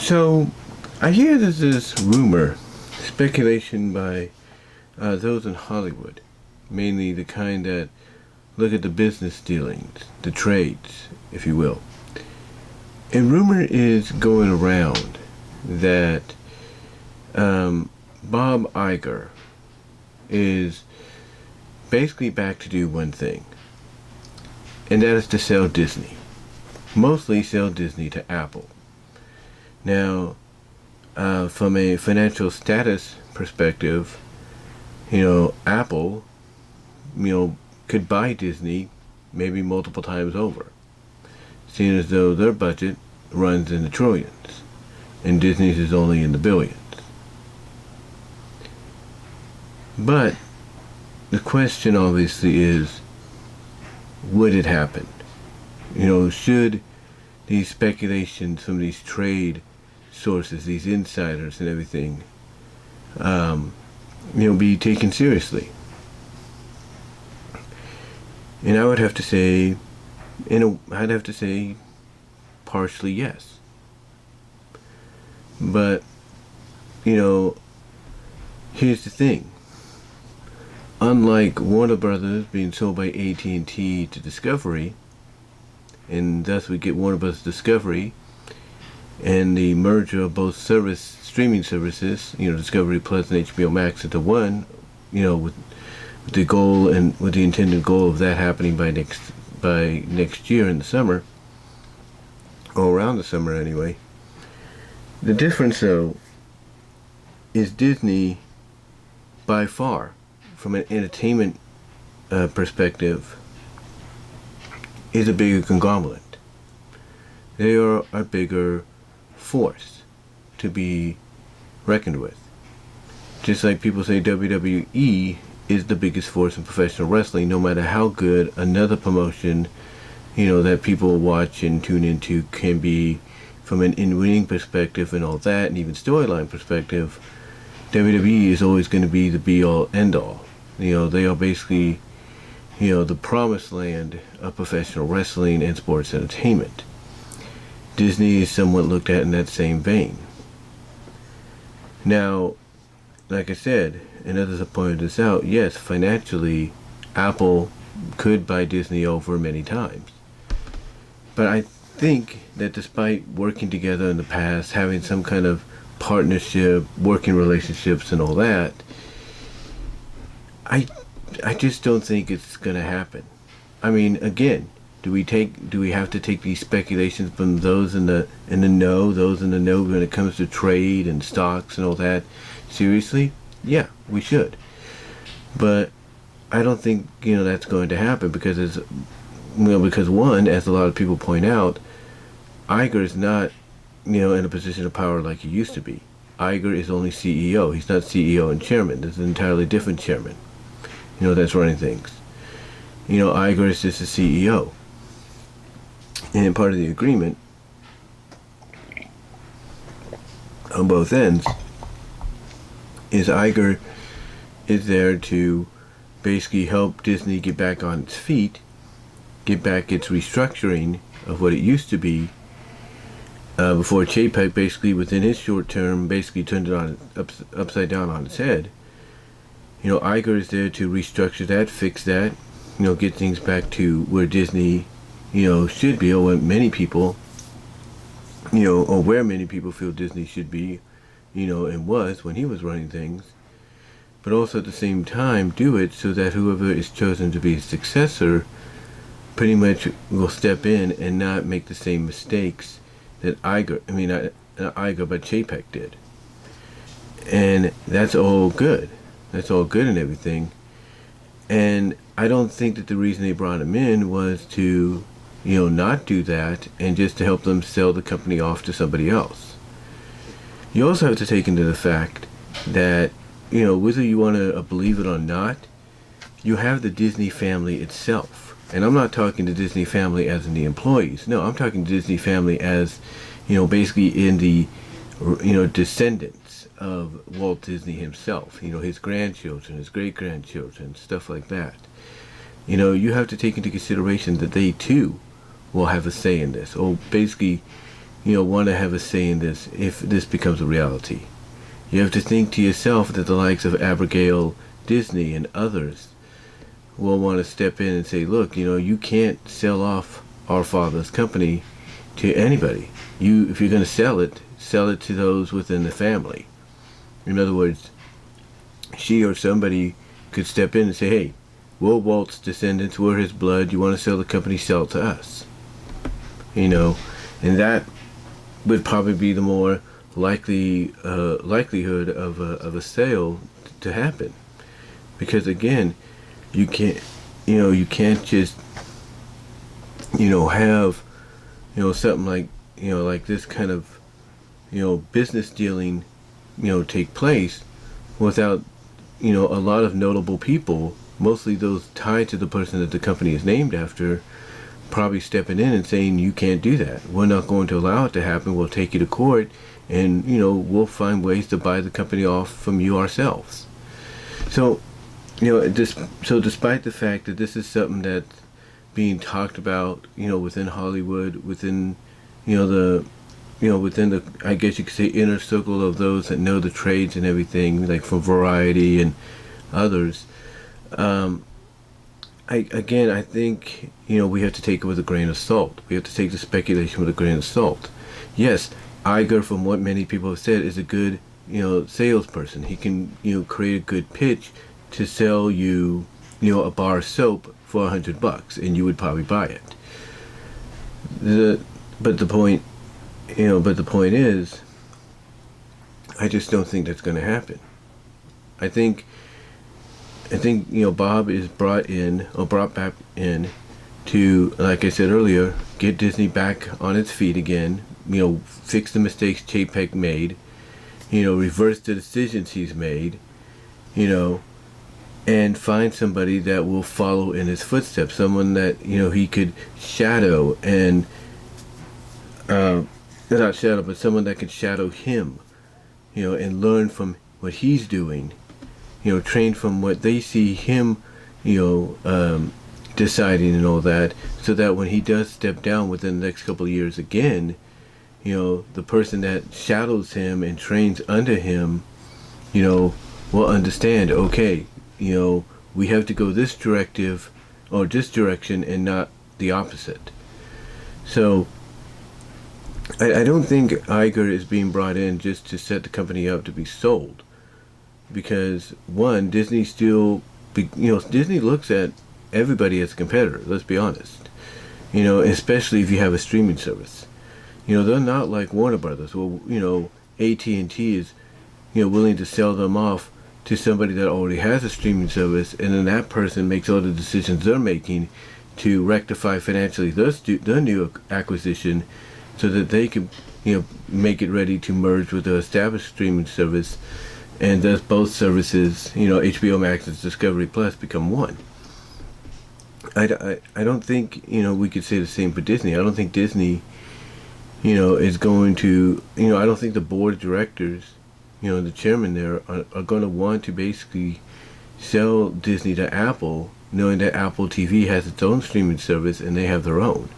So, I hear there's this rumor, speculation by those in Hollywood, mainly the kind that look at the business dealings, the trades, if you will. A rumor is going around that Bob Iger is basically back to do one thing, and that is to sell Disney. Mostly sell Disney to Apple. Now, from a financial status perspective, Apple, could buy Disney maybe multiple times over, seeing as though their budget runs in the trillions, and Disney's is only in the billions. But the question obviously is, would it happen? Should these speculations from these trade sources, these insiders and everything, be taken seriously? And I would have to say, partially yes. But, here's the thing. Unlike Warner Brothers being sold by AT&T to Discovery, and thus we get Warner Bros. Discovery, and the merger of both streaming services, Discovery Plus and HBO Max into one, with the goal and with the intended goal of that happening by next year in the summer, or around the summer anyway. The difference, though, is Disney, by far, from an entertainment perspective, is a bigger conglomerate. They are a bigger force to be reckoned with. Just like people say WWE is the biggest force in professional wrestling, no matter how good another promotion, that people watch and tune into can be from an in-ring perspective and all that, and even storyline perspective. WWE is always going to be the be-all, end-all. They are basically, the promised land of professional wrestling and sports entertainment. Disney is somewhat looked at in that same vein. Now, like I said, and others have pointed this out, yes, financially, Apple could buy Disney over many times. But I think that despite working together in the past, having some kind of partnership, working relationships and all that, I just don't think it's going to happen. I mean, again, do we have to take these speculations from those in the know when it comes to trade and stocks and all that seriously? Yeah, we should. But I don't think that's going to happen because because one, as a lot of people point out, Iger is not in a position of power like he used to be. Iger is only CEO. He's not CEO and chairman. There's an entirely different chairman, that's running things. Iger is just a CEO. And part of the agreement on both ends is Iger is there to basically help Disney get back on its feet, get back its restructuring of what it used to be, before Chapek basically within his short term basically turned it on upside down on its head. Iger is there to restructure that, fix that, get things back to where Disney, should be, or what many people, or where many people feel Disney should be, and was when he was running things. But also at the same time do it so that whoever is chosen to be his successor pretty much will step in and not make the same mistakes that not Iger, but Chapek did. And that's all good. That's all good and everything. And I don't think that the reason they brought him in was to, not do that and just to help them sell the company off to somebody else. You also have to take into the fact that, whether you want to believe it or not, you have the Disney family itself. And I'm not talking the Disney family as in the employees. No, I'm talking Disney family as, basically in the, descendants of Walt Disney himself. His grandchildren, his great-grandchildren, stuff like that. You have to take into consideration that they too will have a say in this. Or basically, want to have a say in this if this becomes a reality. You have to think to yourself that the likes of Abigail Disney and others will want to step in and say, look, you can't sell off our father's company to anybody. If you're going to sell it to those within the family. In other words, she or somebody could step in and say, hey, we're Walt's descendants, we're his blood, you want to sell the company, sell it to us. And that would probably be the more likelihood of a sale to happen. Because again, you can't just have something like this kind of business dealing take place without a lot of notable people, mostly those tied to the person that the company is named after, probably stepping in and saying, you can't do that, we're not going to allow it to happen, we'll take you to court, and we'll find ways to buy the company off from you ourselves. So despite the fact that this is something that's being talked about within Hollywood, within within the, I guess you could say, inner circle of those that know the trades and everything, like from Variety and others, I think we have to take it with a grain of salt. We have to take the speculation with a grain of salt. Yes, Iger, from what many people have said, is a good salesperson. He can create a good pitch to sell you a bar of soap for $100, and you would probably buy it. But the point is, I just don't think that's going to happen. I think Bob is brought back in to, like I said earlier, get Disney back on its feet again. Fix the mistakes Chapek made. Reverse the decisions he's made. And find somebody that will follow in his footsteps. Someone that he could shadow and not shadow, but someone that could shadow him. And learn from what he's doing. Train from what they see him, deciding and all that, so that when he does step down within the next couple of years again, the person that shadows him and trains under him, will understand, okay, we have to go this directive or this direction and not the opposite. So I don't think Iger is being brought in just to set the company up to be sold. Because one, Disney still, Disney looks at everybody as a competitor. Let's be honest. Especially if you have a streaming service. They're not like Warner Brothers. Well, AT&T is, willing to sell them off to somebody that already has a streaming service, and then that person makes all the decisions they're making to rectify financially their new acquisition, so that they can, make it ready to merge with the established streaming service. And thus both services, HBO Max and Discovery Plus, become one. I don't think, we could say the same for Disney. I don't think Disney, is going to, I don't think the board of directors, the chairman there, are going to want to basically sell Disney to Apple, knowing that Apple TV has its own streaming service and they have their own.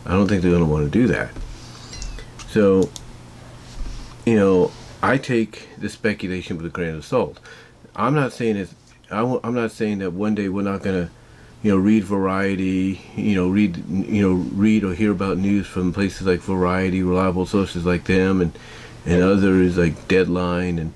I don't think they're going to want to do that. So, I take the speculation with a grain of salt. I'm not saying that one day we're not gonna, read Variety, read or hear about news from places like Variety, reliable sources like them, and others like Deadline and,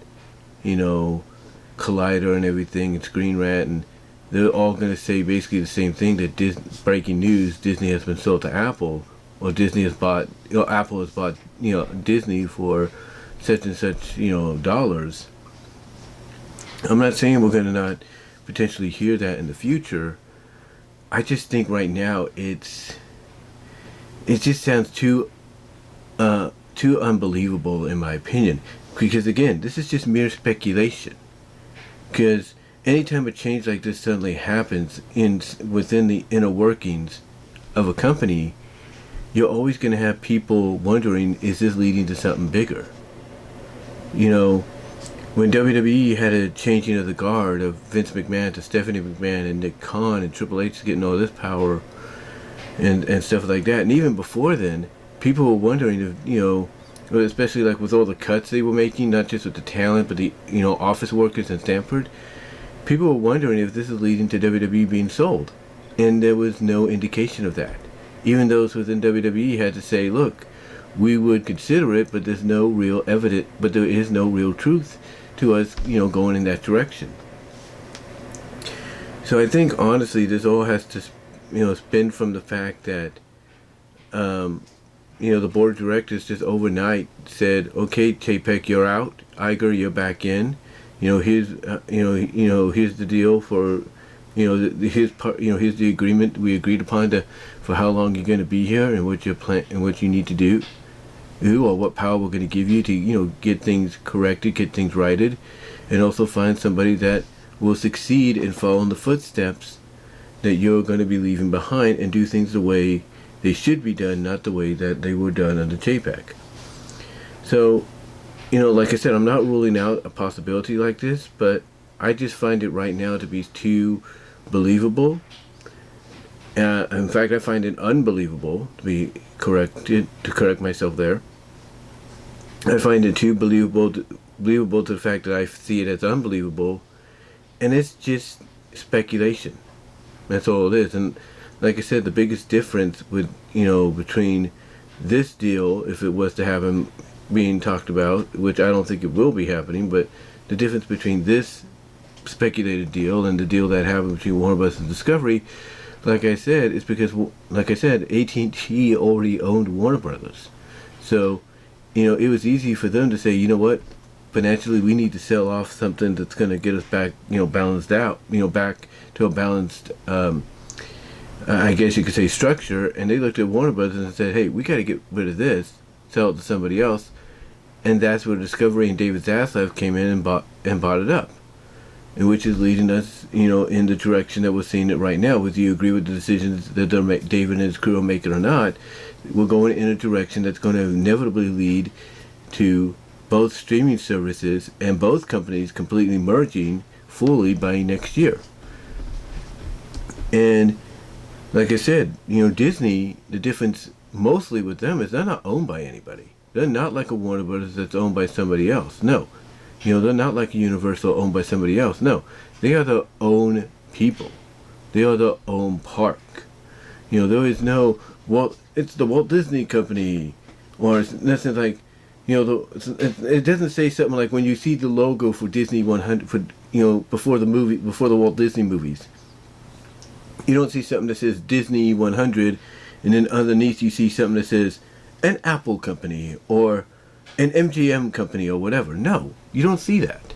Collider and everything, and Screen Rant, and they're all gonna say basically the same thing, that breaking news: Disney has been sold to Apple, or Disney has bought, Apple has bought, Disney for such and such, dollars. I'm not saying we're going to not potentially hear that in the future. I just think right now it just sounds too unbelievable, in my opinion. Because again, this is just mere speculation. Because anytime a change like this suddenly happens within the inner workings of a company, you're always going to have people wondering, is this leading to something bigger? When WWE had a changing of the guard of Vince McMahon to Stephanie McMahon and Nick Khan and Triple H getting all this power and stuff like that, and even before then, people were wondering if, especially like with all the cuts they were making, not just with the talent, but the, office workers in Stanford, people were wondering if this is leading to WWE being sold. And there was no indication of that. Even those within WWE had to say, look, we would consider it, but there's no real evidence, but there is no real truth to us, going in that direction. So I think, honestly, this all has to, spin from the fact that, the board of directors just overnight said, okay, Chapek, you're out. Iger, you're back in. Here's the deal for, here's the agreement we agreed upon for how long you're going to be here and what your plan and what you need to do, or what power we're going to give you to, get things corrected, get things righted, and also find somebody that will succeed and follow in the footsteps that you're going to be leaving behind and do things the way they should be done, not the way that they were done under Chapek. So, like I said, I'm not ruling out a possibility like this, but I just find it right now to be too believable. In fact, I find it unbelievable, to correct myself there. I find it too believable to the fact that I see it as unbelievable, and it's just speculation. That's all it is. And like I said, the biggest difference between this deal, if it was to have him being talked about, which I don't think it will be happening, but the difference between this speculated deal and the deal that happened between Warner Bros. And Discovery, like I said, is because, AT&T already owned Warner Brothers. So, it was easy for them to say, you know what, financially we need to sell off something that's going to get us back, balanced out, back to a balanced, I guess you could say, structure. And they looked at Warner Brothers and said, hey, we got to get rid of this, sell it to somebody else. And that's where Discovery and David Zaslav came in and bought it up. And which is leading us, in the direction that we're seeing it right now. Whether you agree with the decisions that David and his crew are making or not, we're going in a direction that's going to inevitably lead to both streaming services and both companies completely merging fully by next year. And like I said, Disney, the difference mostly with them is they're not owned by anybody. They're not like a Warner Brothers that's owned by somebody else. No. They're not like a Universal owned by somebody else. No. They are their own people. They are their own park. There is no, it's the Walt Disney Company. Or it's nothing like, it doesn't say something like when you see the logo for Disney 100, before the Walt Disney movies. You don't see something that says Disney 100, and then underneath you see something that says an Apple company or an MGM company or whatever. No, you don't see that.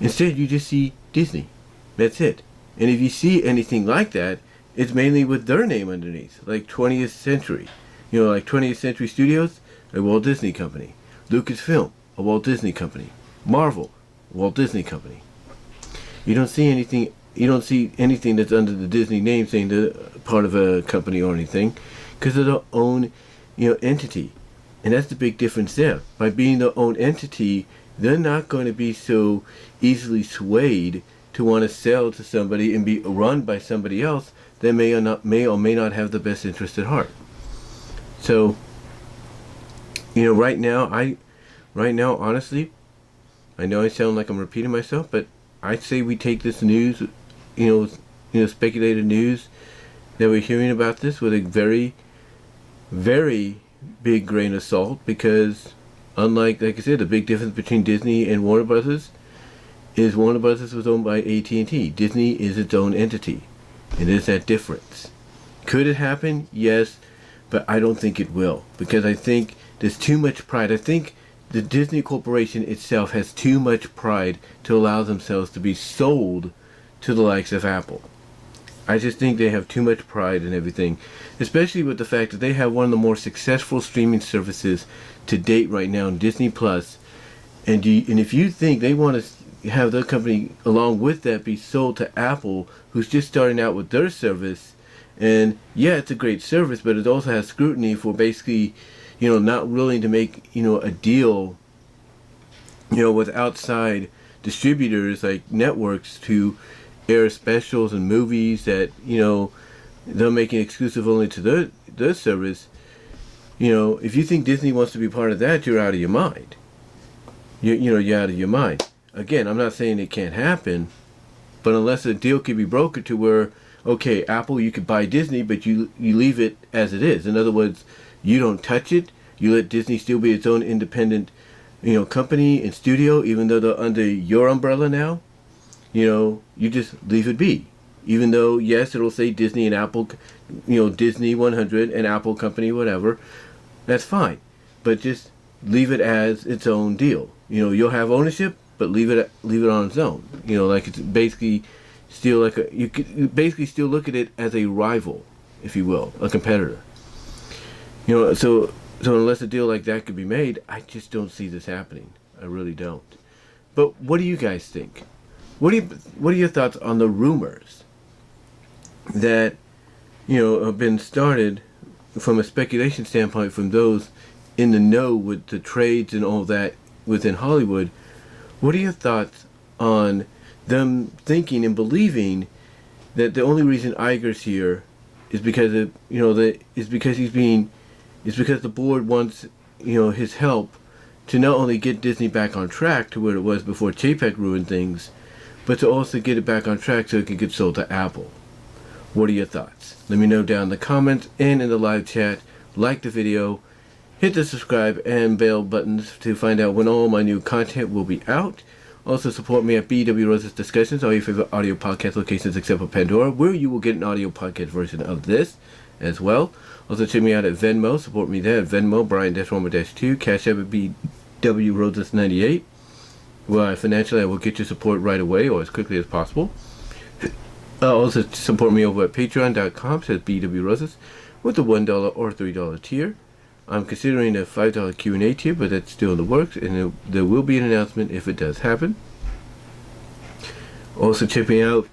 Instead, you just see Disney. That's it. And if you see anything like that, it's mainly with their name underneath, like 20th Century. Like 20th Century Studios, a Walt Disney Company. Lucasfilm, a Walt Disney Company. Marvel, a Walt Disney Company. You don't see anything that's under the Disney name saying they're part of a company or anything, because they're their own, entity. And that's the big difference there. By being their own entity, they're not going to be so easily swayed to want to sell to somebody and be run by somebody else that may or may not have the best interest at heart. So, right now, honestly, I know I sound like I'm repeating myself, but I say we take this news, speculated news that we're hearing about this with a very, very big grain of salt, because unlike, like I said, the big difference between Disney and Warner Brothers is Warner Brothers was owned by AT&T. Disney is its own entity, and there's that difference. Could it happen? Yes, but I don't think it will, because I think there's too much pride. I think the Disney Corporation itself has too much pride to allow themselves to be sold to the likes of Apple. I just think they have too much pride in everything, especially with the fact that they have one of the more successful streaming services to date right now in Disney Plus. And if you think they want to have their company along with that be sold to Apple, who's just starting out with their service, and yeah, it's a great service, but it also has scrutiny for basically, not willing to make, a deal, with outside distributors like networks to air specials and movies that they're making exclusive only to their service. If you think Disney wants to be part of that, you're out of your mind. You're out of your mind. Again, I'm not saying it can't happen, but unless a deal could be brokered to where, okay, Apple, you could buy Disney, but you leave it as it is. In other words, you don't touch it. You let Disney still be its own independent, company and studio, even though they're under your umbrella now. You just leave it be. Even though, yes, it'll say Disney and Apple, Disney 100 and Apple Company, whatever. That's fine. But just leave it as its own deal. You'll have ownership, but leave it on its own. Like it's basically still you could basically still look at it as a rival, if you will, a competitor. So unless a deal like that could be made, I just don't see this happening. I really don't. But what do you guys think? What are your thoughts on the rumors that have been started from a speculation standpoint from those in the know with the trades and all that within Hollywood? What are your thoughts on them thinking and believing that the only reason Iger's here is because because the board wants his help to not only get Disney back on track to where it was before Chapek ruined things, but to also get it back on track so it can get sold to Apple. What are your thoughts? Let me know down in the comments and in the live chat. Like the video, hit the subscribe and bell buttons to find out when all my new content will be out. Also support me at BW Rose's Discussions, all your favorite audio podcast locations except for Pandora, where you will get an audio podcast version of this as well. Also check me out at Venmo, support me there at Venmo, Brian-Romer-2, Cash App at BW Roses 98. Well, financially I will get your support right away or as quickly as possible. Also support me over at patreon.com, says BW Roses, with the $1 or $3 tier. I'm considering a $5 Q&A tier, but that's still in the works, and there will be an announcement if it does happen. Also check me out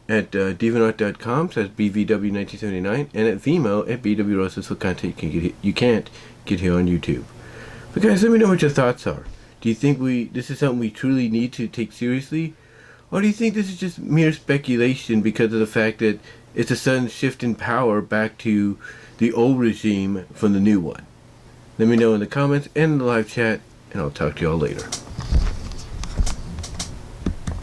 at deviantart.com, says BVW1979, and at Vimeo at BW Roses for content you can't get here on YouTube. But guys, let me know what your thoughts are. Do you think this is something we truly need to take seriously? Or do you think this is just mere speculation because of the fact that it's a sudden shift in power back to the old regime from the new one? Let me know in the comments and in the live chat, and I'll talk to y'all later.